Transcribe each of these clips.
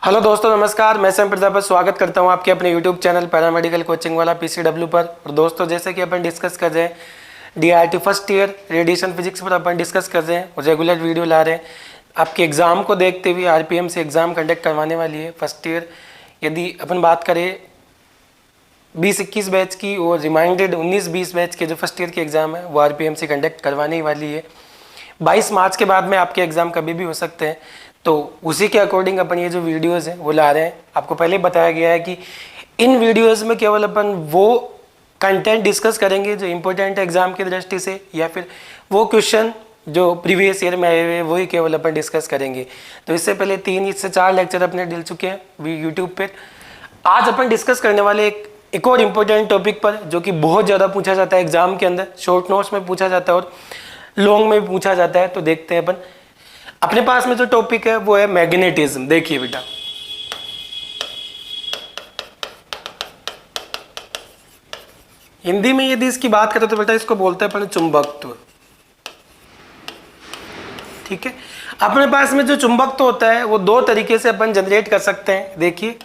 Hello दोस्तों, नमस्कार। मैं सैम प्रजापति स्वागत करता हूं आपके अपने यूट्यूब चैनल पैरामेडिकल कोचिंग वाला पीसीडब्ल्यू पर। और दोस्तों, जैसे कि अपन डिस्कस कर रहे हैं DRT first year radiation physics पर अपन डिस्कस कर रहे हैं और रेगुलर वीडियो ला रहे हैं। आपके एग्ज़ाम को देखते हुए आरपीएम से एग्ज़ाम कंडक्ट करवाने वाली है फर्स्ट ईयर। यदि अपन बात करें 20-21 बैच की और रिमाइंडेड 19-20 बैच के जो फर्स्ट ईयर के एग्ज़ाम है वो आरपीएम से कंडक्ट करवाने वाली है। 22 मार्च के बाद में आपके एग्ज़ाम कभी भी हो सकते हैं, तो उसी के अकॉर्डिंग अपन ये जो वीडियोस हैं वो ला रहे हैं। आपको पहले बताया गया है कि इन वीडियोस में केवल अपन वो कंटेंट डिस्कस करेंगे जो इम्पोर्टेंट है एग्ज़ाम की दृष्टि से, या फिर वो क्वेश्चन जो प्रीवियस ईयर में आए हुए हैं वही केवल अपन डिस्कस करेंगे। तो इससे पहले 3 से 4 लेक्चर अपने डल चुके हैं यूट्यूब पर। आज अपन डिस्कस करने वाले एक और इम्पोर्टेंट टॉपिक पर, जो कि बहुत ज़्यादा पूछा जाता है एग्जाम के अंदर, शॉर्ट नोट्स में पूछा जाता है और लॉन्ग में भी पूछा जाता है। तो देखते हैं अपन। अपने पास में जो टॉपिक है वो है मैग्नेटिज्म। देखिए बेटा, हिंदी में यदि इसकी बात करें तो बेटा इसको बोलते हैं अपन चुंबकत्व। ठीक है, अपने पास में जो चुंबकत्व होता है वो 2 तरीके से अपन जनरेट कर सकते हैं। देखिए,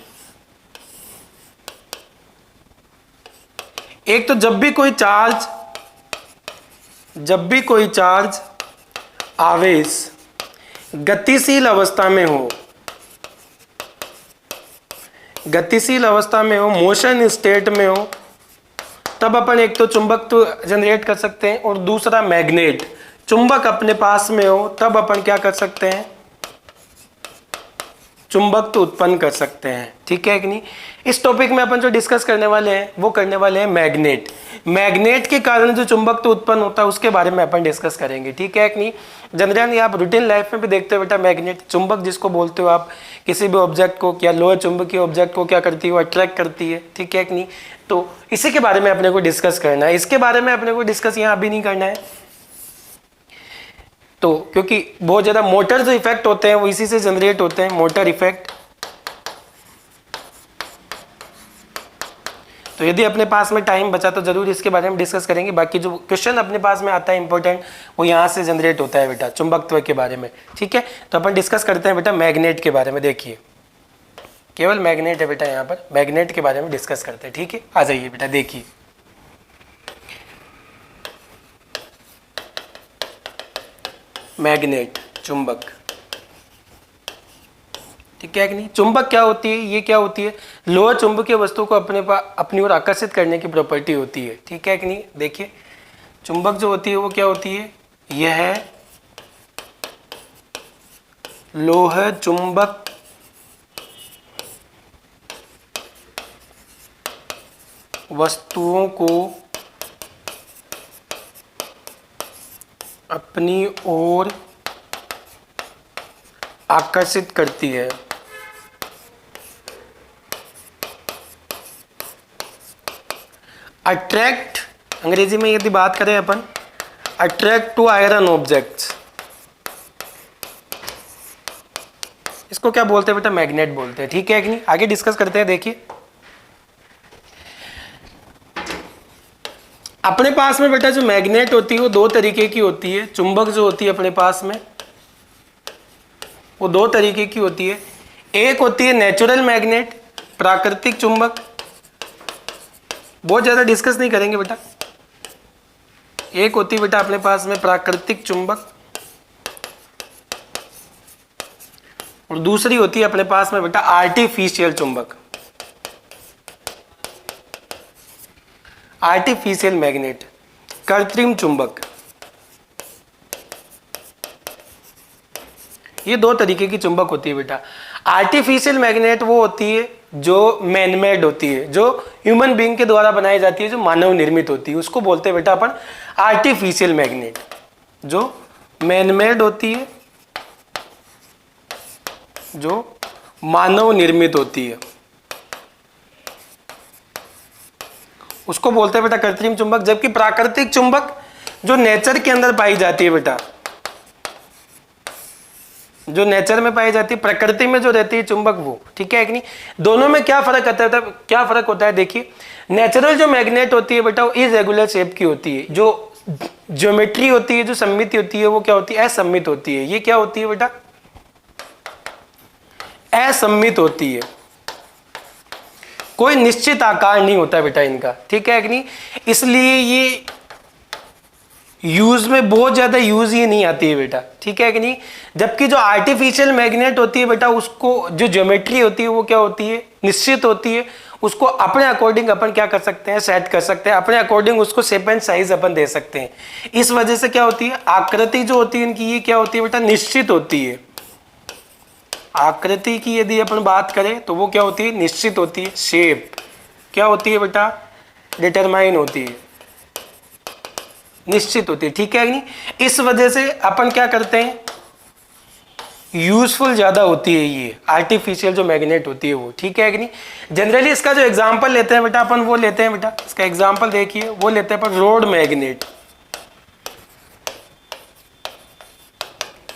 एक तो जब भी कोई चार्ज आवेश गतिशील अवस्था में हो, मोशन स्टेट में हो, तब अपन एक तो चुंबकत्व जनरेट कर सकते हैं। और दूसरा मैग्नेट, चुंबक अपने पास में हो तब अपन क्या कर सकते हैं, चुंबकत्व उत्पन्न कर सकते हैं। ठीक है कि नहीं। इस टॉपिक में अपन जो डिस्कस करने वाले हैं वो करने वाले हैं मैग्नेट के कारण जो चुंबकत्व उत्पन्न होता है उसके बारे में अपन डिस्कस करेंगे। ठीक है कि नहीं। जनरली आप रूटीन लाइफ में भी देखते हो बेटा, मैग्नेट चुंबक जिसको बोलते हो आप, किसी भी ऑब्जेक्ट को या लोहे चुंबकीय ऑब्जेक्ट को क्या करती है, वो अट्रैक्ट करती है। ठीक है कि नहीं। तो इसी के बारे में अपने को डिस्कस करना है। इसके बारे में अपने को डिस्कस यहाँ अभी नहीं करना है, तो क्योंकि बहुत ज़्यादा मोटर जो इफेक्ट होते हैं वो इसी से जनरेट होते हैं, मोटर इफेक्ट। तो यदि अपने पास में टाइम बचा तो जरूर इसके बारे में डिस्कस करेंगे। बाकी जो क्वेश्चन अपने पास में आता है इंपॉर्टेंट, वो यहाँ से जनरेट होता है बेटा, चुंबकत्व के बारे में। ठीक है, तो अपन डिस्कस करते हैं बेटा मैग्नेट के बारे में। देखिए, केवल मैग्नेट है बेटा, यहाँ पर मैग्नेट के बारे में डिस्कस करते हैं। ठीक है, आ जाइए बेटा। देखिए, मैग्नेट, चुंबक। ठीक है कि नहीं। चुंबक क्या होती है, ये क्या होती है, लोह चुंबकीय वस्तु को अपनी ओर आकर्षित करने की प्रॉपर्टी होती है। ठीक है कि नहीं। देखिए, चुंबक जो होती है वो क्या होती है, यह है लोह चुंबक वस्तुओं को अपनी ओर आकर्षित करती है। अट्रैक्ट, अंग्रेजी में यदि बात करें अपन, अट्रैक्ट टू आयरन ऑब्जेक्ट्स, इसको क्या बोलते हैं बेटा, मैग्नेट बोलते हैं। ठीक है कि नहीं। आगे डिस्कस करते हैं। देखिए, अपने पास में बेटा जो मैग्नेट होती है वो 2 तरीके की होती है। चुंबक जो होती है अपने पास में वो 2 तरीके की होती है। एक होती है नेचुरल मैग्नेट, प्राकृतिक चुंबक, बहुत ज्यादा डिस्कस नहीं करेंगे बेटा। एक होती है बेटा अपने पास में प्राकृतिक चुंबक, और दूसरी होती है अपने पास में बेटा आर्टिफिशियल चुंबक, आर्टिफिशियल मैग्नेट, कृत्रिम चुंबक। ये 2 तरीके की चुंबक होती है बेटा। आर्टिफिशियल मैग्नेट वो होती है जो मैनमेड होती है, जो ह्यूमन बीइंग के द्वारा बनाई जाती है, जो मानव निर्मित होती है, उसको बोलते हैं बेटा अपन आर्टिफिशियल मैग्नेट। जो मैनमेड होती है, जो मानव निर्मित होती है, उसको बोलते हैं बेटा कृत्रिम चुंबक। जबकि प्राकृतिक चुंबक जो नेचर के अंदर पाई जाती है बेटा, जो नेचर में पाई जाती है, प्रकृति में जो रहती है चुंबक, वो। ठीक है कि नहीं। दोनों में क्या फर्क होता है, देखिए, नेचुरल जो मैग्नेट होती है बेटा वो इरेगुलर शेप की होती है। जो ज्योमेट्री होती है, जो सममिति होती है, वो क्या होती है, असममित होती है। ये क्या होती है बेटा, असममित होती है, कोई निश्चित आकार नहीं होता बेटा इनका, ठीक है कि नहीं, इसलिए ये यूज में बहुत ज्यादा यूज ही नहीं आती है बेटा, ठीक है कि नहीं। जबकि जो आर्टिफिशियल मैग्नेट होती है बेटा, उसको जो ज्योमेट्री होती है वो क्या होती है, निश्चित होती है, उसको अपने अकॉर्डिंग अपन क्या कर सकते हैं, सेट कर सकते हैं, अपने अकॉर्डिंग उसको शेप एंड साइज अपन दे सकते हैं। इस वजह से क्या होती है, आकृति जो होती है इनकी ये क्या होती है बेटा, निश्चित होती है। आकृति की यदि अपन बात करें तो वो क्या होती है, निश्चित होती है। शेप क्या होती है बेटा, डिटरमाइन होती है, निश्चित होती है, ठीक है नहीं। इस वजह से अपन क्या करते हैं, यूजफुल ज्यादा होती है ये आर्टिफिशियल जो मैग्नेट होती है वो, ठीक है कि नहीं। जनरली इसका जो एग्जांपल लेते हैं बेटा अपन, वो लेते हैं बेटा, इसका एग्जांपल देखिए, वो लेते हैं अपन रोड मैग्नेट।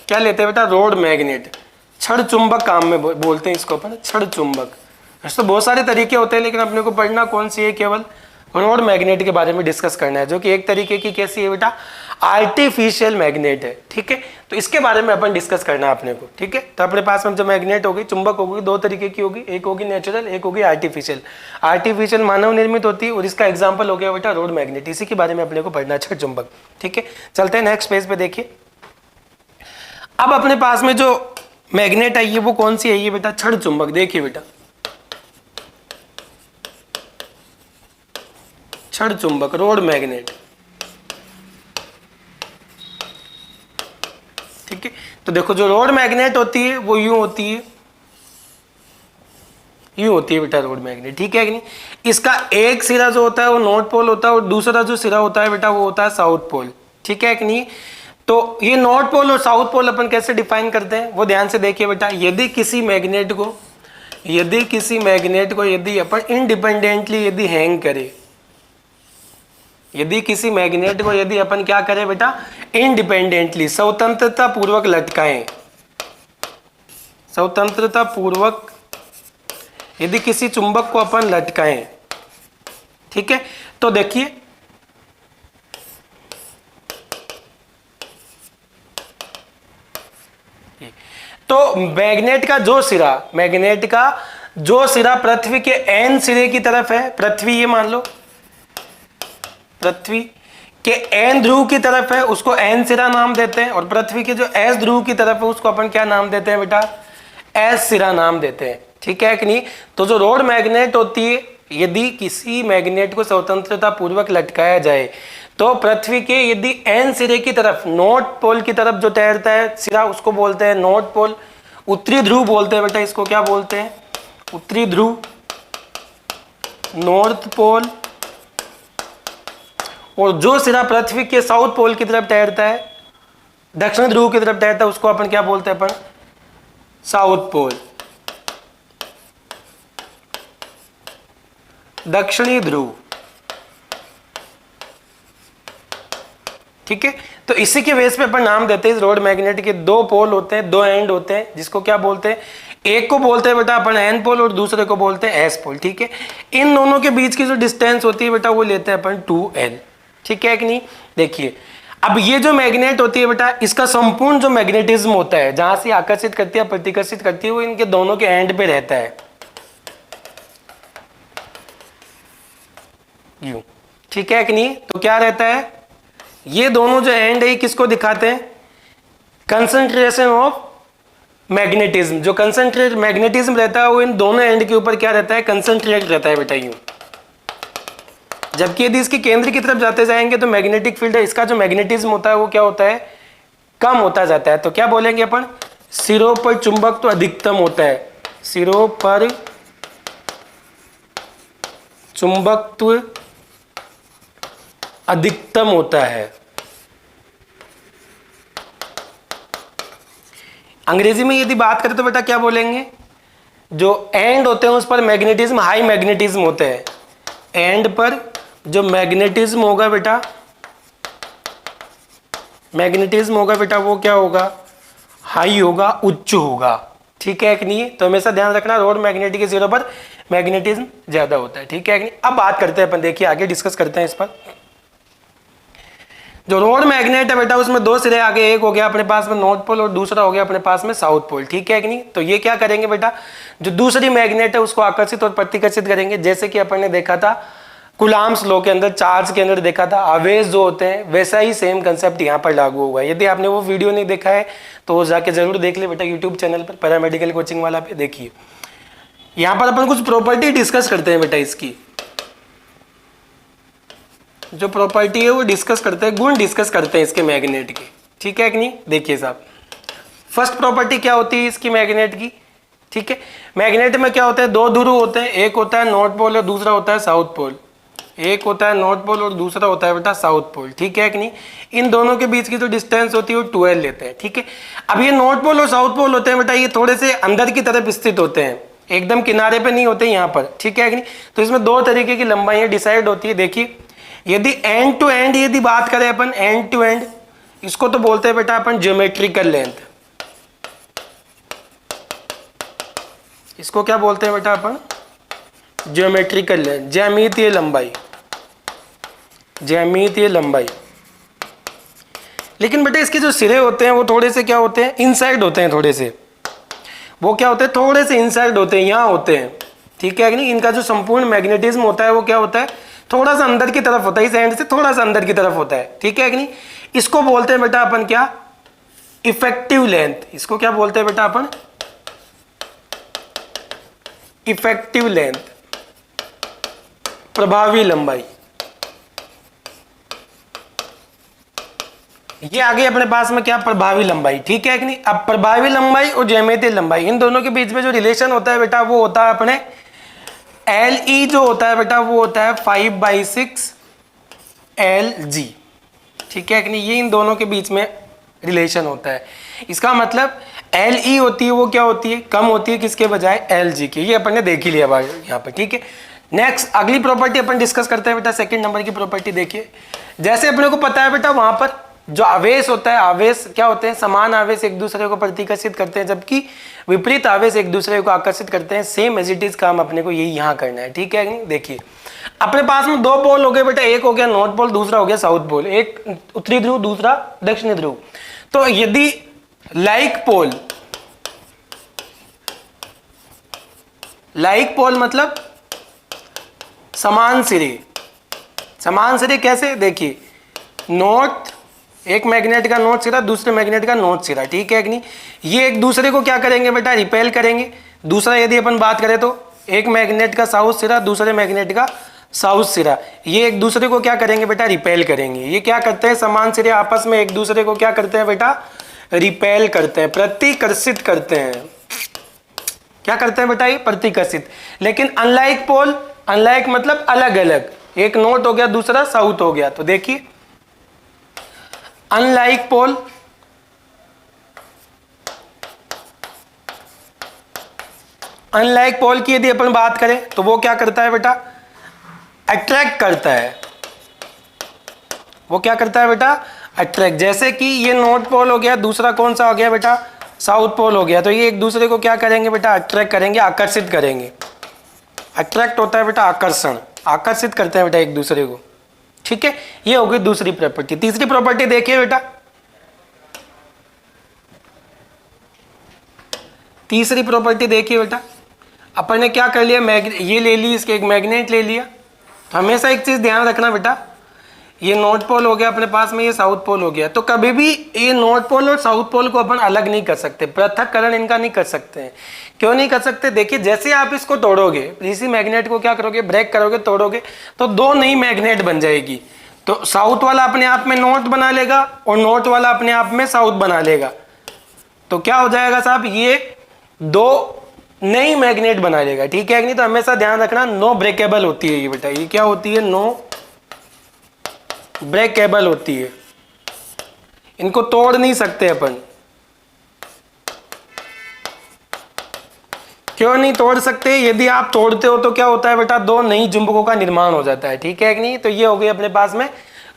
क्या लेते हैं बेटा, रोड मैग्नेट। छड़ चुंबक काम में बोलते हैं इसको अपन, छड़ चुंबक। ऐसे तो बहुत सारे तरीके होते हैं, लेकिन अपने को पढ़ना कौन सी है, केवल रोड मैग्नेट के बारे में डिस्कस करना है, जो कि एक तरीके की कैसी है बेटा, आर्टिफिशियल मैग्नेट है, ठीक है। तो इसके बारे में अपन डिस्कस करना है अपने को, ठीक है। तो अपने पास में जो मैग्नेट होगी, चुंबक होगी, दो तरीके की होगी, एक होगी नेचुरल, एक होगी आर्टिफिशियल। आर्टिफिशियल मानव निर्मित होती है, और इसका एग्जाम्पल हो गया बेटा रोड मैग्नेट। इसी के बारे में अपने को पढ़ना है, छड़ चुंबक, ठीक है। चलते हैं नेक्स्ट पेज पे, देखिए अब अपने पास में जो मैग्नेट आई है वो कौन सी है, ये बेटा छड़ चुंबक। देखिए बेटा छड़ चुंबक, रोड मैग्नेट, ठीक है। तो देखो जो रोड मैग्नेट होती है वो यूं होती है, यूं होती है बेटा रोड मैग्नेट, ठीक है कि नहीं। इसका एक सिरा जो होता है वो नॉर्थ पोल होता है, और दूसरा जो सिरा होता है बेटा वो होता है साउथ पोल, ठीक है कि नहीं। तो ये नॉर्थ पोल और साउथ पोल अपन कैसे डिफाइन करते हैं वो ध्यान से देखिए बेटा। यदि किसी मैग्नेट को यदि अपन इंडिपेंडेंटली यदि हैंग करें, यदि किसी मैग्नेट को यदि अपन क्या करें बेटा, इंडिपेंडेंटली स्वतंत्रता पूर्वक लटकाएं, स्वतंत्रता पूर्वक यदि किसी चुंबक को अपन लटकाएं, ठीक है। तो देखिए तो मैग्नेट का जो सिरा पृथ्वी के एन सिरे की तरफ है, पृथ्वी ये मान लो पृथ्वी के एन ध्रुव की तरफ है, उसको एन सिरा नाम देते हैं, और पृथ्वी के जो एस ध्रुव की तरफ है उसको अपन क्या नाम देते हैं बेटा, एस सिरा नाम देते हैं, ठीक है कि नहीं। तो जो रोड मैग्नेट होती है, यदि किसी मैग्नेट को स्वतंत्रता पूर्वक लटकाया जाए तो पृथ्वी के यदि एन सिरे की तरफ, नॉर्थ पोल की तरफ जो तैरता है सिरा, उसको बोलते हैं नॉर्थ पोल। उत्तरी ध्रुव बोलते हैं बेटा, इसको क्या बोलते हैं, उत्तरी ध्रुव, नॉर्थ पोल। और जो सिरा पृथ्वी के साउथ पोल की तरफ तैरता है, दक्षिण ध्रुव की तरफ तैरता है, उसको अपन क्या बोलते हैं, अपन साउथ पोल, दक्षिणी ध्रुव, ठीक है। तो इसी के बेस पे अपन नाम देते हैं, इस रोड मैग्नेट के दो पोल होते हैं, दो एंड होते हैं, जिसको क्या बोलते हैं, एक को बोलते हैं बेटा अपन एन पोल, और दूसरे को बोलते हैं एस पोल, ठीक है। इन दोनों के बीच की जो डिस्टेंस होती है बेटा वो लेते हैं अपन 2L, ठीक है कि नहीं। देखिए अब ये जो मैग्नेट होती है बेटा, इसका संपूर्ण जो मैग्नेटिज्म होता है, जहां से आकर्षित करती है प्रतिकर्षित करती है, वो इनके दोनों के एंड पे रहता है, यूं, ठीक है कि नहीं। तो क्या रहता है, ये दोनों जो एंड है किसको दिखाते हैं, कंसंट्रेशन ऑफ मैग्नेटिज्म। जो कंसंट्रेट मैग्नेटिज्म रहता है वो इन दोनों एंड के ऊपर क्या रहता है, कंसंट्रेट रहता है बेटा, यूं। जबकि यदि इसके केंद्र की तरफ जाते जाएंगे तो मैग्नेटिक फील्ड है, इसका जो मैग्नेटिज्म होता है वो क्या होता है, कम होता जाता है। तो क्या बोलेंगे अपन, सिरों पर चुंबक तो अधिकतम होता है, सिरों पर चुंबकत्व अधिकतम होता है। अंग्रेजी में यदि बात करें तो बेटा क्या बोलेंगे, जो एंड होते हैं उस पर मैग्नेटिज्म हाई मैग्नेटिज्म होते हैं, एंड पर जो मैग्नेटिज्म होगा बेटा, मैग्नेटिज्म होगा बेटा वो क्या होगा, हाई होगा, उच्च होगा, ठीक है कि नहीं। तो हमेशा ध्यान रखना रोड मैग्नेटिक के सिरों पर मैग्नेटिज्म ज्यादा होता है, ठीक है कि नहीं। अब बात करते हैं अपन, देखिए आगे डिस्कस करते हैं इस पर। जो रोड मैग्नेट है बेटा उसमें दो सिरे आगे, एक हो गया अपने पास में नॉर्थ पोल और दूसरा हो गया अपने पास में साउथ पोल, ठीक है कि नहीं। तो ये क्या करेंगे बेटा, जो दूसरी मैग्नेट है उसको आकर्षित और प्रतिकर्षित करेंगे। जैसे कि अपन ने देखा था कुलाम्स लॉ के अंदर, चार्ज के अंदर देखा था आवेश जो होते हैं, वैसा ही सेम कंसेप्ट यहाँ पर लागू हुआ है। यदि आपने वो वीडियो नहीं देखा है तो जाके जरूर देख ले बेटा, यूट्यूब चैनल पर पैरामेडिकल कोचिंग वाला पे देखिए। यहाँ पर अपन कुछ प्रॉपर्टी डिस्कस करते हैं बेटा, इसकी जो प्रॉपर्टी है वो डिस्कस करते हैं, गुण डिस्कस करते हैं इसके मैग्नेट के, ठीक है कि नहीं। देखिए साहब, फर्स्ट प्रॉपर्टी क्या होती है इसकी मैग्नेट की, ठीक है। मैग्नेट में क्या होता है, दो ध्रुव होते हैं, एक होता है नॉर्थ पोल और दूसरा होता है साउथ पोल। एक होता है नॉर्थ पोल और दूसरा होता है बेटा साउथ पोल, ठीक है कि नहीं। इन दोनों के बीच की जो डिस्टेंस होती है वो 12 लेते हैं, ठीक है। अब ये नॉर्थ पोल और साउथ पोल होते हैं बेटा, ये थोड़े से अंदर की तरफ स्थित होते हैं, एकदम किनारे पे नहीं होते यहाँ पर, ठीक है कि नहीं। तो इसमें दो तरीके की लंबाइयाँ डिसाइड होती है। देखिए, यदि एंड टू एंड यदि बात करें अपन, एंड टू एंड, इसको तो बोलते हैं बेटा अपन ज्योमेट्रिकल लेंथ। इसको क्या बोलते हैं बेटा अपन, ज्योमेट्रिकल लेंथ, ज्यामितीय लंबाई, ज्यामितीय लंबाई। लेकिन बेटा इसके जो सिरे होते हैं वो थोड़े से क्या होते हैं, इनसाइड होते हैं, थोड़े से वो क्या होते हैं, थोड़े से इनसाइड होते हैं, यहाँ होते हैं, ठीक है कि नहीं। इनका जो संपूर्ण मैग्नेटिज्म होता है वो क्या होता है, थोड़ा सा अंदर की तरफ होता है, इस एंड से थोड़ा सा अंदर की तरफ होता है, ठीक है कि नहीं। इसको बोलते हैं बेटा अपन क्या, इफेक्टिव लेंथ। इसको क्या बोलते हैं बेटा अपन, इफेक्टिव लेंथ, प्रभावी लंबाई। ये आगे अपने पास में क्या, प्रभावी लंबाई, ठीक है कि नहीं। अब प्रभावी लंबाई और ज्यामितीय लंबाई, इन दोनों के बीच में जो रिलेशन होता है बेटा वो होता है अपने LE जो होता है बेटा वो होता है 5/6 LG, ठीक है कि नहीं। ये इन दोनों के बीच में रिलेशन होता है। इसका मतलब LE होती है वो क्या होती है, कम होती है किसके बजाय, LG के। ये अपन ने देख ही लिया यहाँ पे, ठीक है। नेक्स्ट अगली प्रॉपर्टी अपन डिस्कस करते हैं बेटा, सेकंड नंबर की प्रॉपर्टी। देखिए, जैसे अपने को पता है बेटा वहां पर जो आवेश होता है, आवेश क्या होते हैं, समान आवेश एक दूसरे को प्रतिकर्षित करते हैं, जबकि विपरीत आवेश एक दूसरे को आकर्षित करते हैं। सेम एज इट इज काम अपने को यही यहाँ करना है, ठीक है नहीं। देखिए, अपने पास में दो पोल हो गए बेटा, एक हो गया नॉर्थ पोल, दूसरा हो गया साउथ पोल, एक उत्तरी ध्रुव दूसरा दक्षिणी ध्रुव। तो यदि लाइक पोल मतलब समान सिरे, समान सिरे कैसे, देखिए नॉर्थ, एक मैग्नेट का नॉर्थ सिरा, दूसरे मैग्नेट का नॉर्थ सिरा, ठीक है कि नहीं। ये एक दूसरे को क्या करेंगे बेटा, रिपेल करेंगे। दूसरा यदि अपन बात करें तो एक मैग्नेट का साउथ सिरा, दूसरे मैग्नेट का साउथ सिरा, ये एक दूसरे को क्या करेंगे बेटा, रिपेल करेंगे। ये क्या करते हैं, समान सिरे आपस में एक दूसरे को क्या करते हैं बेटा, रिपेल करते हैं, प्रतिकर्षित करते हैं। क्या करते हैं बेटा, ये प्रतिकर्षित। लेकिन अनलाइक पोल, अनलाइक मतलब अलग अलग, एक नॉर्थ हो गया दूसरा साउथ हो गया। तो देखिए, अनलाइक पोल, अनलाइक पोल की यदि अपन बात करें तो वो क्या करता है बेटा, अट्रैक्ट करता है। वो क्या करता है बेटा, अट्रैक्ट। जैसे कि ये नॉर्थ पोल हो गया, दूसरा कौन सा हो गया बेटा, साउथ पोल हो गया। तो ये एक दूसरे को क्या करेंगे बेटा, अट्रैक्ट करेंगे, आकर्षित करेंगे। अट्रैक्ट होता है बेटा आकर्षण, आकर्षित करते हैं बेटा एक दूसरे को, ठीक है। ये हो गई दूसरी प्रॉपर्टी। तीसरी प्रॉपर्टी देखिए बेटा, तीसरी प्रॉपर्टी देखिए बेटा, अपन ने क्या कर लिया, ये ले ली, इसके एक मैग्नेट ले लिया। तो हमेशा एक चीज ध्यान रखना बेटा, ये नॉर्थ पोल हो गया अपने पास में, ये साउथ पोल हो गया। तो कभी भी ये नॉर्थ पोल और साउथ पोल को अपन अलग नहीं कर सकते, पृथक्करण इनका नहीं कर सकते हैं। क्यों नहीं कर सकते, देखिए जैसे आप इसको तोड़ोगे, इसी मैग्नेट को क्या करोगे, ब्रेक करोगे, तोड़ोगे, तो दो नई मैग्नेट बन जाएगी। तो साउथ वाला अपने आप में नॉर्थ बना लेगा और नॉर्थ वाला अपने आप में साउथ बना लेगा। तो क्या हो जाएगा साहब, ये दो नई मैग्नेट बना लेगा, ठीक है कि नहीं। तो हमेशा ध्यान रखना, नो ब्रेकेबल होती है ये बेटा। ये क्या होती है, नो ब्रेकेबल होती है, इनको तोड़ नहीं सकते अपन। क्यों नहीं तोड़ सकते, यदि आप तोड़ते हो तो क्या होता है बेटा, दो नई चुंबकों का निर्माण हो जाता है, ठीक है कि नहीं। तो ये हो गई अपने पास में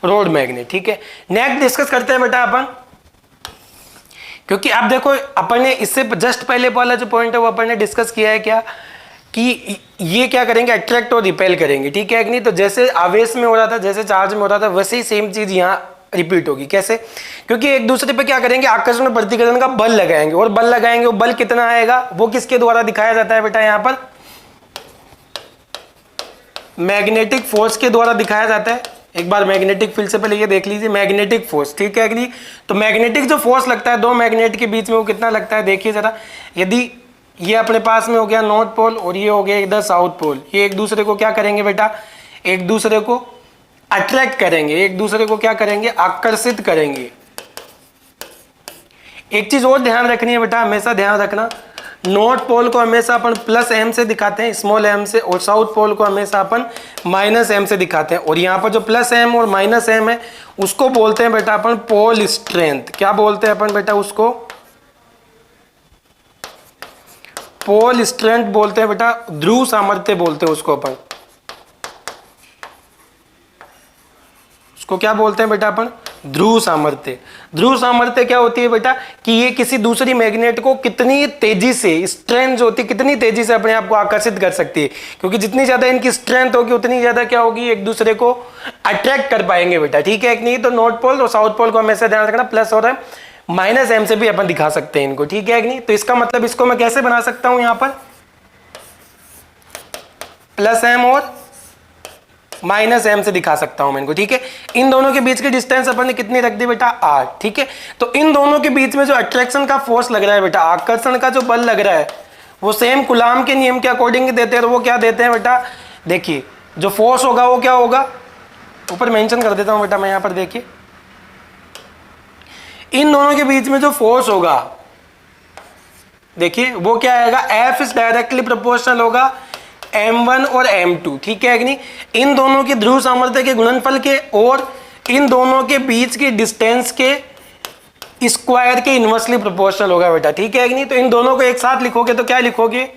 रोड मैग्नेट, ठीक है। नेक्स्ट डिस्कस करते हैं बेटा अपन, क्योंकि आप देखो अपन ने इससे जस्ट पहले वाला जो पॉइंट है वो अपन ने डिस्कस किया है क्या, कि ये क्या करेंगे, अट्रैक्ट और रिपेल करेंगे, ठीक है कि नहीं। तो जैसे आवेश में हो रहा था, जैसे चार्ज में हो रहा था, वैसे ही सेम चीज यहाँ रिपीट होगी। कैसे? क्योंकि एक दूसरे पे क्या करेंगे, आकर्षण और प्रतिकर्षण का बल लगाएंगे, और बल लगाएंगे वो बल कितना आएगा, वो किसके द्वारा दिखाया जाता है बेटा, यहाँ पर मैग्नेटिक फोर्स के द्वारा दिखाया जाता है। एक बार मैग्नेटिक फील्ड से पहले ये देख लीजिए, मैग्नेटिक फोर्स, ठीक है कि नहीं। तो मैग्नेटिक जो फोर्स लगता है दो मैग्नेट के बीच में, वो कितना लगता है, देखिए जरा। यदि ये अपने पास में हो गया नॉर्थ पोल और ये हो गया इधर साउथ पोल, ये एक दूसरे को क्या करेंगे बेटा, एक दूसरे को अट्रैक्ट करेंगे, एक दूसरे को क्या करेंगे, आकर्षित करेंगे। एक चीज और ध्यान रखनी है बेटा, हमेशा ध्यान रखना, नॉर्थ पोल को हमेशा अपन प्लस एम से दिखाते हैं, स्मॉल एम से, और साउथ पोल को हमेशा अपन माइनस एम से दिखाते हैं। और यहाँ पर जो प्लस एम और माइनस एम है उसको बोलते हैं बेटा अपन पोल स्ट्रेंथ। क्या बोलते हैं अपन बेटा उसको, पोल स्ट्रेंथ बोलते हैं बेटा, ध्रुव सामर्थ्य बोलते हैं उसको अपन, उसको क्या बोलते हैं बेटा अपन, ध्रुव सामर्थ्य। ध्रुव सामर्थ्य क्या होती है बेटा, कि ये किसी दूसरी मैग्नेट को कितनी तेजी से, स्ट्रेंथ होती है कितनी तेजी से अपने आप को आकर्षित कर सकती है, क्योंकि जितनी ज्यादा इनकी स्ट्रेंथ होगी उतनी ज्यादा क्या होगी, एक दूसरे को अट्रैक्ट कर पाएंगे बेटा, ठीक है कि नहीं। तो नॉर्थ पोल और साउथ पोल को हमेशा ध्यान रखना, प्लस और माइनस एम से भी अपन दिखा सकते हैं इनको, ठीक है कि नहीं। तो इसका मतलब इसको मैं कैसे बना सकता हूं, यहां पर प्लस एम और माइनस एम से दिखा सकता हूं मैं इनको, ठीक है। इन दोनों के बीच की डिस्टेंस अपन ने कितनी रख दी बेटा, आर, ठीक है। तो इन दोनों के बीच में जो अट्रैक्शन का फोर्स लग रहा है बेटा, आकर्षण का जो बल लग रहा है, वो सेम कूलाम के नियम के अकॉर्डिंग देते हैं। तो वो क्या देते हैं बेटा, देखिए जो फोर्स होगा वो क्या होगा, ऊपर मेंशन कर देता हूं बेटा मैं, यहां पर देखिए इन दोनों के बीच में जो फोर्स होगा, देखिए वो क्या आएगा, एफ इज डायरेक्टली प्रोपोर्शनल होगा m1 और m2, ठीक है कि नहीं। इन दोनों की ध्रुव सामर्थ्य के गुणनफल के और इन दोनों के बीच की डिस्टेंस के स्क्वायर के इनवर्सली प्रोपोर्शनल होगा बेटा, ठीक है कि नहीं। तो इन दोनों को एक साथ लिखोगे तो क्या लिखोगे,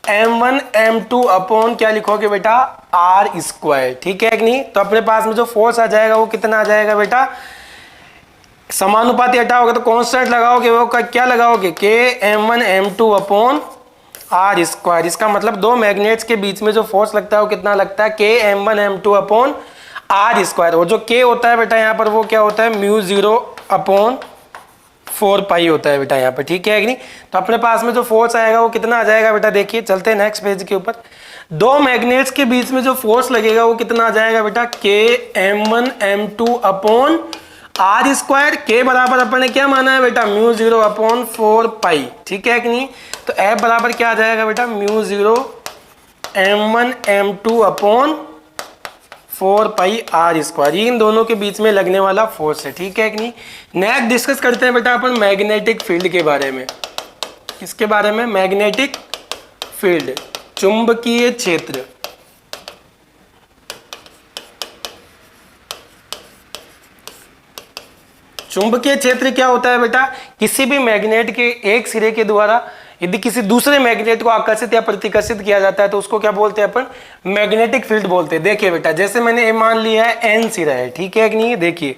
m1 m2 अपॉन क्या लिखोगे बेटा, r स्क्वायर, ठीक है कि नहीं। तो अपने पास में जो फोर्स आ जाएगा वो कितना आ जाएगा बेटा, समानुपाती हटाओगे तो कांस्टेंट लगाओगे, वो क्या लगाओगे, के m1 m2 upon are square. इसका मतलब दो मैग्नेट्स के बीच में जो फोर्स लगता है वो कितना लगता है, के m1 m2 upon are square. और जो के होता है बेटा यहाँ पर वो क्या होता है, म्यू 0 अपॉन 4 पाई होता है बेटा यहाँ पर, ठीक है कि नहीं। तो अपने पास में जो फोर्स आएगा वो कितना आ जाएगा बेटा, देखिए चलते हैं नेक्स्ट पेज के ऊपर। दो मैग्नेट्स के बीच में जो फोर्स लगेगा वो कितना आ जाएगा बेटा, के m1 m2 upon are square. के बराबर अपन ने क्या माना है बेटा, म्यू 0 अपॉन 4 पाई, ठीक है कि नहीं। तो एफ बराबर क्या आ जाएगा बेटा, mu 0 m1 m2 upon 4 pi R square. इन दोनों के बीच में लगने वाला फोर्स है, ठीक है कि नहीं। नेक्स्ट डिस्कस करते हैं बेटा अपन मैग्नेटिक फील्ड के बारे में। किसके बारे में, मैग्नेटिक फील्ड, चुंबकीय क्षेत्र। चुंबकीय क्षेत्र क्या होता है बेटा, किसी भी मैग्नेट के एक सिरे के द्वारा यदि किसी दूसरे मैग्नेट को आकर्षित या प्रतिकर्षित किया जाता है तो उसको क्या बोलते हैं अपन, मैग्नेटिक फील्ड बोलते हैं। देखिए बेटा जैसे मैंने मान लिया है एन सिरा है, ठीक है कि नहीं। देखिए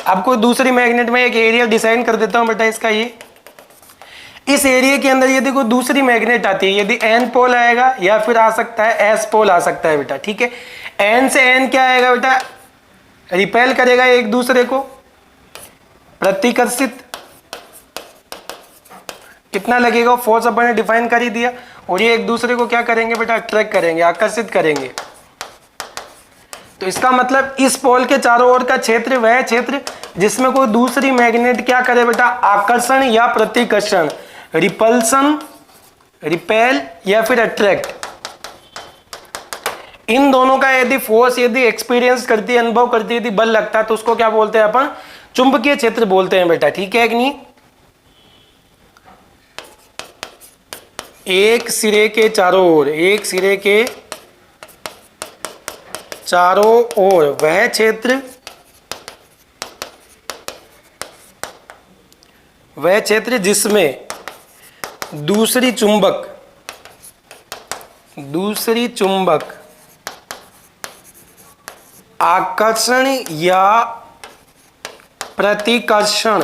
अब कोई दूसरी मैग्नेट में एक एरिया डिसाइन कर देता हूं बेटा इसका, ये इस एरिया के अंदर यदि कोई दूसरी मैग्नेट आती है, यदि एन पोल आएगा या फिर आ सकता है एस पोल आ सकता है बेटा, ठीक है। एन से एन क्या आएगा बेटा, रिपेल करेगा एक दूसरे को, प्रतिकर्षित कितना लगेगा, फोर्स अपन ने डिफाइन कर ही दिया। और ये एक दूसरे को क्या करेंगे बेटा, अट्रैक्ट करेंगे, आकर्षित करेंगे। तो इसका मतलब इस पोल के चारों ओर का क्षेत्र वह क्षेत्र जिसमें कोई दूसरी मैग्नेट क्या करे बेटा, आकर्षण या प्रतिकर्षण, रिपल्सन, रिपेल या फिर अट्रैक्ट, इन दोनों का यदि फोर्स यदि एक्सपीरियंस करती है, अनुभव करती है, यदि बल लगता है तो उसको क्या बोलते हैं अपन, चुंबकीय क्षेत्र बोलते हैं बेटा, ठीक है कि नहीं। एक सिरे के चारों ओर, एक सिरे के चारों ओर वह क्षेत्र, वह क्षेत्र जिसमें दूसरी चुंबक आकर्षण या प्रतिकर्षण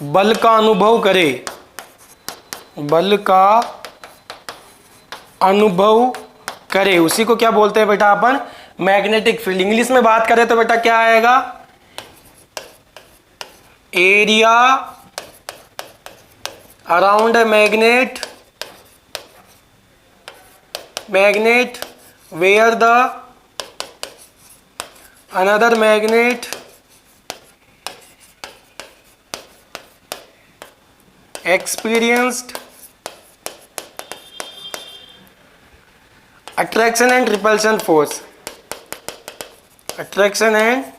बल का अनुभव करे, बल का अनुभव करे, उसी को क्या बोलते हैं बेटा अपन, मैग्नेटिक फील्ड। इंग्लिश में बात करें तो बेटा क्या आएगा, area around a magnet where the another magnet experienced attraction and repulsion force, attraction and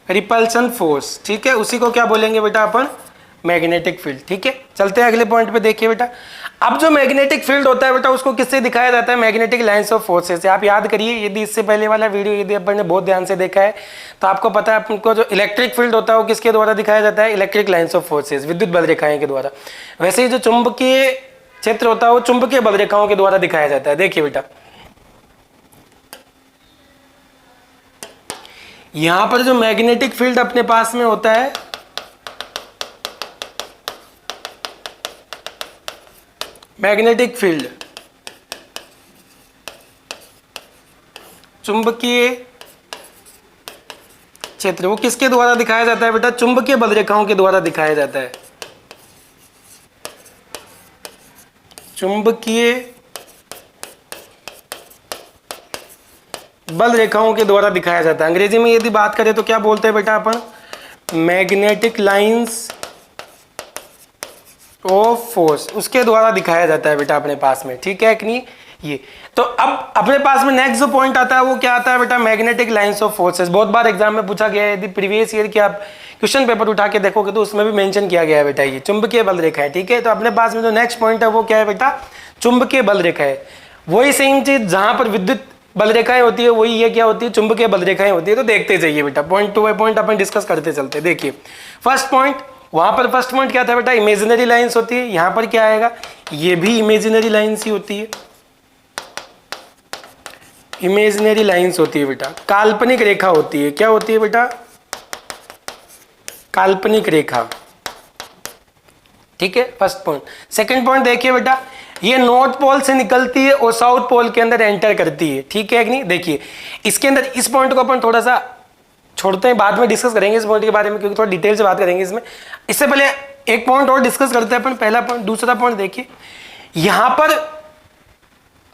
repulsion force. ठीक है, उसी को क्या बोलेंगे बेटा अपन, मैग्नेटिक फील्ड। ठीक है, चलते हैं अगले पॉइंट पे। देखिए बेटा, अब जो मैग्नेटिक फील्ड होता है बेटा, उसको किससे दिखाया जाता है, मैग्नेटिक लाइंस ऑफ फोर्सेस से। आप याद करिए, यदि इससे पहले वाला वीडियो यदि अपन ने बहुत ध्यान से देखा है तो आपको पता है, अपन को जो इलेक्ट्रिक फील्ड होता है वो किसके द्वारा दिखाया जाता है, इलेक्ट्रिक लाइंस ऑफ फोर्सेस, विद्युत बल रेखाएं के द्वारा। वैसे ही जो चुंबकीय क्षेत्र होता है वो चुंबकीय बल रेखाओं के द्वारा दिखाया जाता है। देखिए बेटा, यहां पर जो मैग्नेटिक फील्ड अपने पास में होता है, मैग्नेटिक फील्ड चुंबकीय क्षेत्र, वो किसके द्वारा दिखाया जाता है बेटा, चुंबकीय बल रेखाओं के द्वारा दिखाया जाता है। चुंबकीय बल रेखाओं के द्वारा दिखाया जाता है। अंग्रेजी में यदि बात करें तो क्या बोलते हैं बेटा अपन, मैग्नेटिक लाइंस ऑफ फोर्स, उसके द्वारा दिखाया जाता है बेटा अपने पास में। ठीक है कि नहीं, ये तो अब अपने पास में नेक्स्ट जो पॉइंट आता है वो क्या आता है बेटा, मैग्नेटिक लाइंस ऑफ फोर्सेस। बहुत बार एग्जाम में पूछा गया है, यदि प्रीवियस ईयर के आप क्वेश्चन पेपर उठा के देखोगे तो उसमें भी मेंशन किया गया है बेटा, ये चुंबकीय बल रेखा है। ठीक है, तो अपने पास में जो नेक्स्ट पॉइंट है वो क्या है बेटा, चुंबकीय बल रेखा है। वही सेम चीज जहां पर विद्युत बल रेखाएं होती है, वही ये क्या होती है, चुंबकीय बल रेखाएं होती है। तो देखते जाइए बेटा, पॉइंट टू पॉइंट अपन डिस्कस करते चलते। देखिए फर्स्ट पॉइंट, वहां पर फर्स्ट पॉइंट क्या था बेटा, इमेजिनरी लाइंस होती है। यहां पर क्या आएगा, ये भी इमेजिनरी लाइंस ही होती है, इमेजिनरी लाइंस होती है बेटा, काल्पनिक रेखा होती है। क्या होती है बेटा, काल्पनिक रेखा। ठीक है, फर्स्ट पॉइंट। सेकंड पॉइंट देखिए बेटा, ये नॉर्थ पोल से निकलती है और साउथ पोल के अंदर एंटर करती है। ठीक है कि नहीं, देखिए इसके अंदर इस पॉइंट को अपन थोड़ा सा छोड़ते हैं, बाद में डिस्कस करेंगे इस पॉइंट के बारे में, क्योंकि थोड़ा डिटेल से बात करेंगे इसमें। इससे पहले एक पॉइंट और डिस्कस करते हैं अपन, पहला पॉइंट। दूसरा पॉइंट देखिए, यहां पर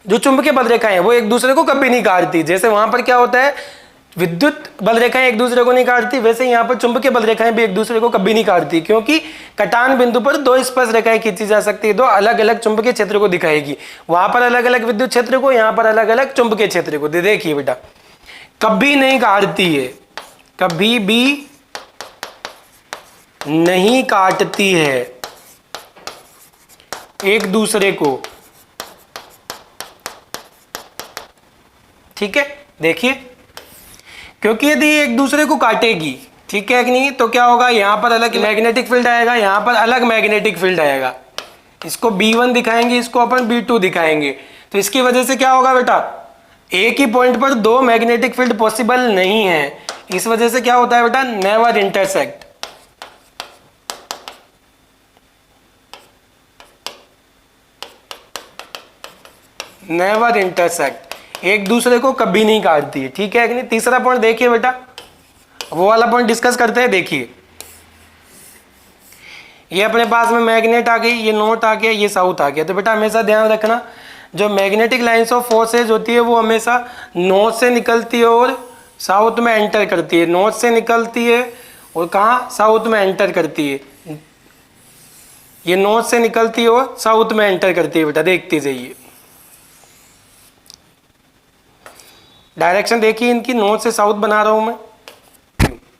जो चुंबकीय बल रेखाएं हैं वो एक दूसरे को कभी नहीं काटती। जैसे वहां पर क्या होता है, विद्युत बल रेखाएं एक दूसरे को नहीं काटती, वैसे यहाँ पर चुंबकीय बल रेखाएं भी एक दूसरे को कभी नहीं काटती, क्योंकि कटान बिंदु पर दो स्पर्श रेखाएं खींची जा सकती है, दो अलग अलग चुंबकीय क्षेत्र को दिखाएगी। वहां पर अलग अलग विद्युत क्षेत्र को, यहाँ पर अलग अलग चुंबकीय क्षेत्र को। देखिए बेटा, कभी नहीं काटती है, कभी भी नहीं काटती है एक दूसरे को। ठीक है, देखिए, क्योंकि यदि एक दूसरे को काटेगी, ठीक है कि नहीं, तो क्या होगा, यहां पर अलग मैग्नेटिक फील्ड आएगा, यहां पर अलग मैग्नेटिक फील्ड आएगा। इसको B1 दिखाएंगे, इसको अपन B2 दिखाएंगे। तो इसकी वजह से क्या होगा बेटा, एक ही पॉइंट पर दो मैग्नेटिक फील्ड पॉसिबल नहीं है। इस वजह से क्या होता है बेटा, नेवर इंटरसेक्ट। नेवर इंटरसेक्ट, एक दूसरे को कभी नहीं काटती है। ठीक है कि नहीं। तीसरा पॉइंट देखिए बेटा, वो वाला पॉइंट डिस्कस करते हैं। देखिए ये अपने पास में मैग्नेट आ गई, ये नॉर्थ आ गया, ये साउथ आ गया। तो बेटा हमेशा ध्यान रखना, जो मैग्नेटिक लाइंस ऑफ फोर्सेज होती है वो हमेशा नॉर्थ से निकलती है और साउथ में एंटर करती है। नॉर्थ से निकलती है और कहाँ, साउथ में एंटर करती है। ये नॉर्थ से निकलती है और साउथ में एंटर करती है बेटा, देखते जाइए। डायरेक्शन देखिए इनकी, नॉर्थ से साउथ बना रहा हूं मैं।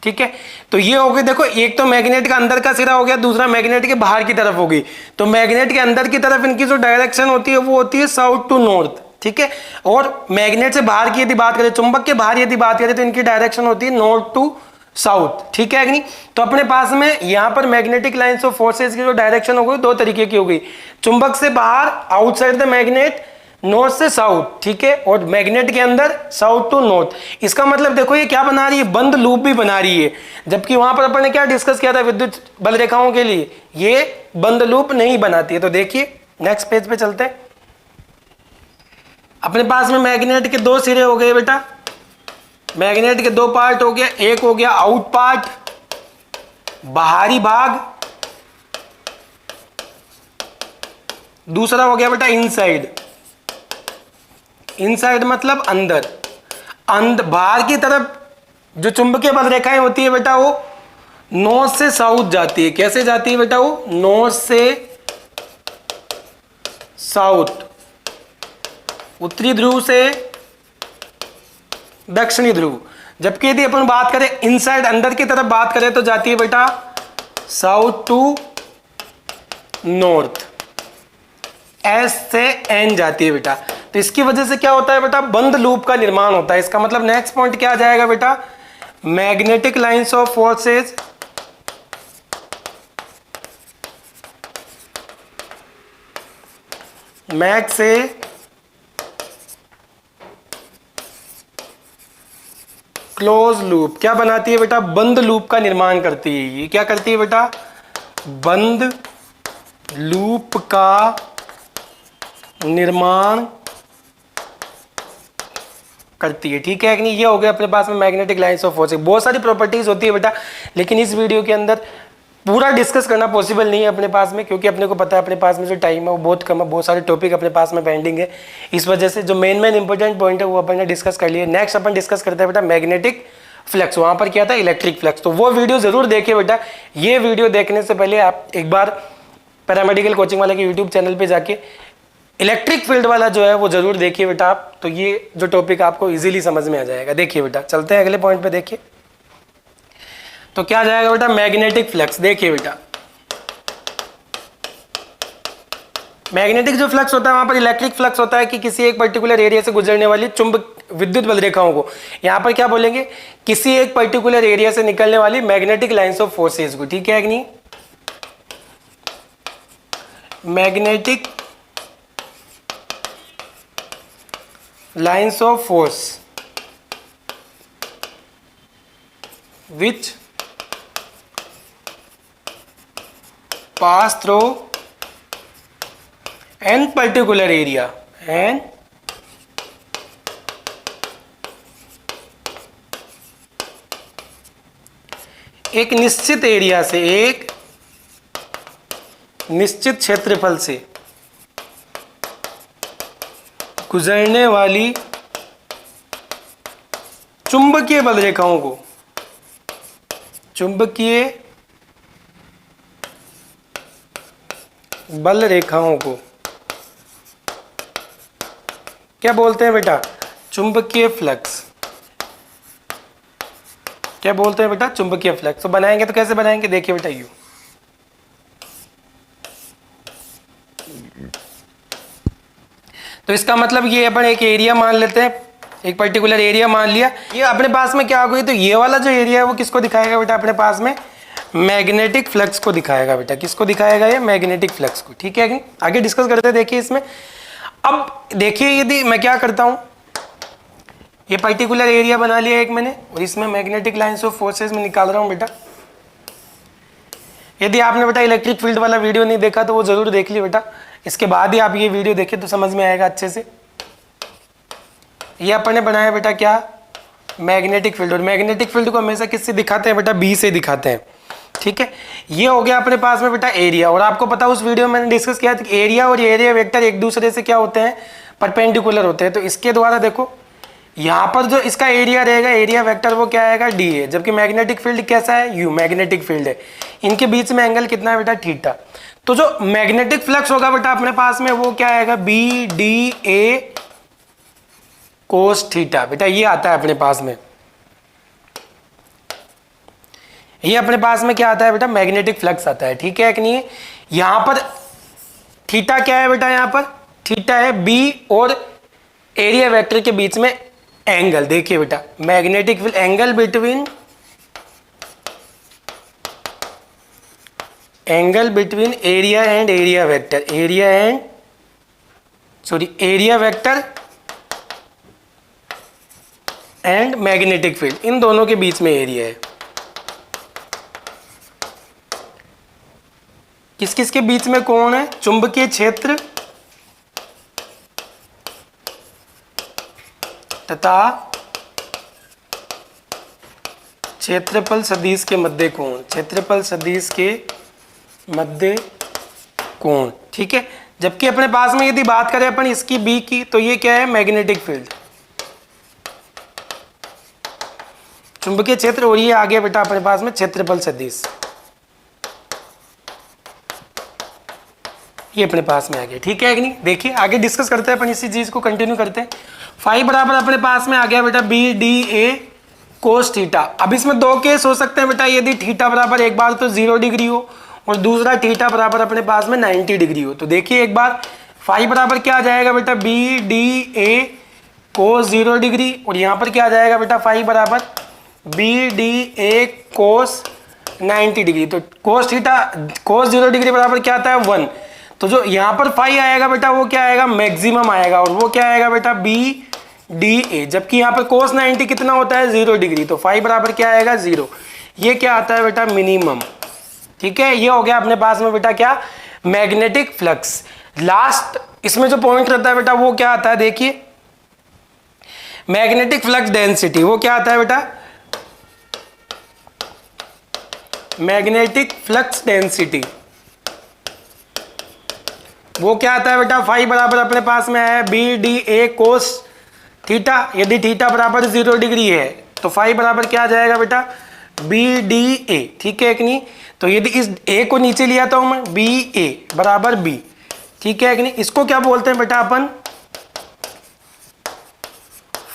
ठीक है, तो ये हो गई, देखो एक तो मैग्नेट का अंदर का सिरा हो गया, दूसरा मैग्नेट के बाहर की तरफ होगी। तो मैग्नेट के अंदर की तरफ इनकी जो डायरेक्शन होती है वो होती है साउथ टू नॉर्थ। ठीक है, और मैग्नेट से बाहर की यदि बात करें, चुंबक के बाहर यदि बात करें, तो इनकी डायरेक्शन होती है नॉर्थ टू साउथ। ठीक है कि नहीं। तो अपने पास में यहाँ पर मैग्नेटिक लाइंस ऑफ फोर्सेज की जो डायरेक्शन हो गई दो तरीके की हो गई, चुंबक से बाहर आउटसाइड द मैग्नेट, नॉर्थ से साउथ। ठीक है, और मैग्नेट के अंदर साउथ टू नॉर्थ। इसका मतलब देखो ये क्या बना रही है, बंद लूप भी बना रही है। जबकि वहां पर अपन ने क्या डिस्कस किया था विद्युत बल रेखाओं के लिए, ये बंद लूप नहीं बनाती है। तो देखिए नेक्स्ट पेज पे चलते हैं। अपने पास में मैग्नेट के दो सिरे हो गए बेटा, मैग्नेट के दो पार्ट हो गया, एक हो गया आउट पार्ट, बाहरी भाग, दूसरा हो गया बेटा इनसाइड। इनसाइड मतलब अंदर, बाहर की तरफ जो चुंबकीय बल रेखाएं होती है बेटा वो नॉर्थ से साउथ जाती है। कैसे जाती है बेटा? वो नॉर्थ से साउथ, उत्तरी ध्रुव से दक्षिणी ध्रुव। जबकि यदि अपन बात करें इनसाइड, अंदर की तरफ बात करें तो जाती है बेटा साउथ टू नॉर्थ, एस से एन जाती है बेटा। तो इसकी वजह से क्या होता है बेटा? बंद लूप का निर्माण होता है। इसका मतलब नेक्स्ट पॉइंट क्या आ जाएगा बेटा? मैग्नेटिक लाइंस ऑफ फोर्सेस मैग से क्लोज लूप क्या बनाती है बेटा? बंद लूप का निर्माण करती है। ये क्या करती है बेटा? बंद लूप का निर्माण करती है। ठीक है कि नहीं? ये हो गया अपने पास में मैग्नेटिक लाइंस ऑफ फोर्स। बहुत सारी प्रॉपर्टीज होती है बेटा, लेकिन इस वीडियो के अंदर पूरा डिस्कस करना पॉसिबल नहीं है अपने पास में, क्योंकि अपने को पता है अपने पास में जो टाइम है वो बहुत कम है, बहुत सारे टॉपिक अपने पास में पेंडिंग है। इस वजह से जो मेन इंपॉर्टेंट पॉइंट है वो अपन ने डिस्कस कर लिए। नेक्स्ट अपन डिस्कस करते हैं बेटा मैग्नेटिक फ्लक्स। वहां पर क्या था? Electric flux. तो वो वीडियो जरूर देखिए बेटा। ये वीडियो देखने से पहले आप एक बार पैरामेडिकल कोचिंग वाले के यूट्यूब चैनल पे जाके इलेक्ट्रिक फील्ड वाला जो है वो जरूर देखिए बेटा आप, तो ये जो टॉपिक आपको इजीली समझ में आ जाएगा। देखिए बेटा, चलते हैं अगले पॉइंट पे। देखिए तो क्या आ जाएगा बेटा? Magnetic flux. देखिए बेटा, मैग्नेटिक जो फ्लक्स होता है वहां पर इलेक्ट्रिक फ्लक्स होता है कि किसी एक पर्टिकुलर एरिया से गुजरने वाली चुंबक विद्युत बल रेखाओं को, यहां पर क्या बोलेंगे? किसी एक पर्टिकुलर एरिया से निकलने वाली मैग्नेटिक लाइंस ऑफ फोर्सेस को। ठीक है कि नहीं? Magnetic lines of force which pass through an particular area and एक निश्चित एरिया से, एक निश्चित क्षेत्रफल से गुजरने वाली चुंबकीय बल रेखाओं को, चुंबकीय बल रेखाओं को क्या बोलते हैं बेटा? चुंबकीय फ्लक्स। क्या बोलते हैं बेटा? चुंबकीय फ्लक्स। तो बनाएंगे तो कैसे बनाएंगे? देखिए बेटा, यू तो इसका मतलब ये अपन एक एरिया मान लेते हैं, एक पर्टिकुलर एरिया मान लिया। ये अपने पास में क्या हो गई? तो ये वाला जो एरिया है वो किसको दिखाएगा बेटा? अपने पास में मैग्नेटिक फ्लक्स को दिखाएगा बेटा। किसको दिखाएगा? ये मैग्नेटिक फ्लक्स को। ठीक है कि आगे डिस्कस करते हैं। देखिए इसमें अब देखिए, यदि मैं क्या करता हूं, ये पर्टिकुलर एरिया बना लिया एक मैंने, और इसमें मैग्नेटिक लाइंस ऑफ फोर्सेस में निकाल रहा हूं बेटा। यदि आपने बेटा इलेक्ट्रिक फील्ड वाला वीडियो नहीं देखा तो वो जरूर देख लिया बेटा, इसके बाद ही आप ये वीडियो देखें तो समझ में आएगा अच्छे से। ये अपन ने बनाया बेटा क्या? Magnetic field. और मैग्नेटिक फील्ड को हमेशा किससे दिखाते हैं बेटा? बी से दिखाते हैं। ठीक है, ये हो गया अपने पास में बेटा एरिया। और आपको पता उस वीडियो में मैंने डिस्कस किया था कि एरिया और एरिया वेक्टर एक दूसरे से क्या होते हैं? परपेंडिकुलर होते हैं। तो इसके द्वारा देखो, यहाँ पर जो इसका एरिया रहेगा, एरिया वेक्टर, वो क्या आएगा? डी है। जबकि मैग्नेटिक फील्ड कैसा है? यू मैग्नेटिक फील्ड है। इनके बीच में एंगल कितना है बेटा? थीटा। तो जो मैग्नेटिक फ्लक्स होगा बेटा अपने पास में वो क्या आएगा? B D A cos theta. बेटा ये आता है अपने पास में, ये अपने पास में क्या आता है बेटा? मैग्नेटिक फ्लक्स आता है। ठीक है कि नहीं? यहां पर थीटा क्या है बेटा? यहां पर थीटा है बी और एरिया वेक्टर के बीच में एंगल। देखिए बेटा, magnetic field angle between area and area vector, area vector and magnetic field, इन दोनों के बीच में एरिया है। किस किस के बीच में कौन है? चुंबकीय क्षेत्र तथा क्षेत्रफल सदिश के मध्य कोण, क्षेत्रफल सदिश के मध्य कोण, ठीक है। जबकि अपने पास में यदि बात करें अपन इसकी बी की, तो ये क्या है, मैग्नेटिक फील्ड, चुंबकीय क्षेत्र, और ये आ गया बेटा अपने पास में क्षेत्रफल सदिश, ये अपने पास में आ गया, ठीक है कि नहीं। देखिए आगे डिस्कस करते हैं अपन, इसी चीज को कंटिन्यू करते हैं। फाई बराबर अपने पास में आ गया बेटा B D A cos theta. अब इसमें दो केस हो सकते हैं बेटा, यदि थीटा बराबर एक बार तो 0 डिग्री हो और दूसरा थीटा बराबर अपने पास में 90 डिग्री हो। तो देखिए एक बार फाई बराबर क्या आ जाएगा बेटा, B D A cos 0 degree, और यहाँ पर क्या आ जाएगा बेटा, फाई बराबर B D A cos 90 degree. तो कोस थीटा कोस 0 डिग्री बराबर क्या आता है, 1। तो जो यहाँ पर फाई आएगा बेटा वो क्या आएगा, मैक्सिमम आएगा, और वो क्या आएगा बेटा, बी डी ए। जबकि यहाँ पर कोस 90 कितना होता है, 0 डिग्री, तो फाई बराबर क्या आएगा, 0। ये क्या आता है बेटा, मिनिमम, ठीक है। ये हो गया अपने पास में बेटा क्या, मैग्नेटिक फ्लक्स। लास्ट इसमें जो पॉइंट रहता है बेटा वो क्या आता है, देखिए मैग्नेटिक फ्लक्स डेंसिटी, वो क्या आता है बेटा, मैग्नेटिक फ्लक्स डेंसिटी, वो क्या आता है बेटा, फाई बराबर अपने पास में है B D A cos theta. यदि थीटा बराबर 0 डिग्री है तो फाई बराबर क्या आ जाएगा बेटा, बी डी ए, ठीक है कि नहीं। तो यदि इस ए को नीचे लिया तो मैं बी ए बराबर बी, ठीक है कि नहीं। इसको क्या बोलते हैं बेटा अपन,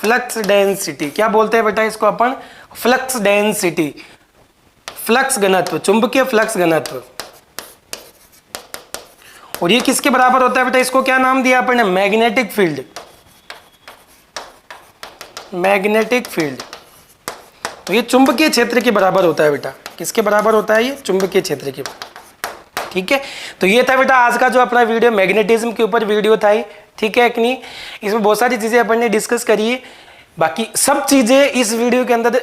फ्लक्स डेंसिटी। क्या बोलते हैं बेटा इसको अपन, फ्लक्स डेंसिटी, फ्लक्स घनत्व, चुंबकीय फ्लक्स घनत्व। और ये किसके बराबर होता है बेटा, इसको क्या नाम दिया अपन ने, मैग्नेटिक फील्ड, मैग्नेटिक फील्ड। तो ये चुंबकीय क्षेत्र के बराबर होता है बेटा, किसके बराबर होता है, ये चुंबकीय क्षेत्र के, ठीक है। तो ये था बेटा आज का जो अपना वीडियो, मैग्नेटिज्म के ऊपर वीडियो था ये, ठीक है कि नहीं। इसमें बहुत सारी चीजें अपन ने डिस्कस करी है, बाकी सब चीजें इस वीडियो के अंदर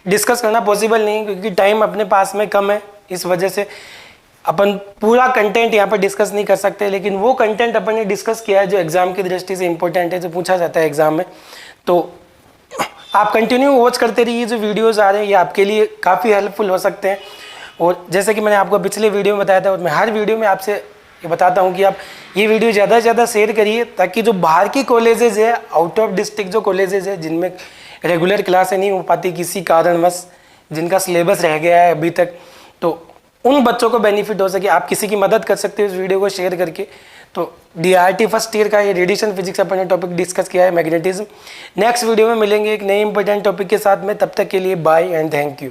डिस्कस करना पॉसिबल नहीं क्योंकि टाइम अपने पास में कम है, इस वजह से अपन पूरा कंटेंट यहाँ पर डिस्कस नहीं कर सकते। लेकिन वो कंटेंट अपन ने डिस्कस किया है जो एग्जाम की दृष्टि से इंपॉर्टेंट है, जो पूछा जाता है एग्जाम में। तो आप कंटिन्यू वॉच करते रहिए, जो वीडियोस आ रहे हैं ये आपके लिए काफ़ी हेल्पफुल हो सकते हैं। और जैसे कि मैंने आपको पिछले वीडियो में बताया था, और मैं हर वीडियो में आपसे ये बताता हूँ कि आप ये वीडियो ज़्यादा से ज़्यादा शेयर करिए, ताकि जो बाहर की कॉलेजेस है, आउट ऑफ डिस्ट्रिक्ट जो कॉलेजेस है जिनमें रेगुलर क्लासें नहीं हो पाती किसी कारणवश, जिनका सिलेबस रह गया है अभी तक, तो उन बच्चों को बेनिफिट हो सके। आप किसी की मदद कर सकते हो इस वीडियो को शेयर करके। तो DRT फर्स्ट ईयर का ये रेडिएशन फिजिक्स अपन ने टॉपिक डिस्कस किया है, मैग्नेटिज्म। नेक्स्ट वीडियो में मिलेंगे एक नए इंपॉर्टेंट टॉपिक के साथ में, तब तक के लिए बाय एंड थैंक यू।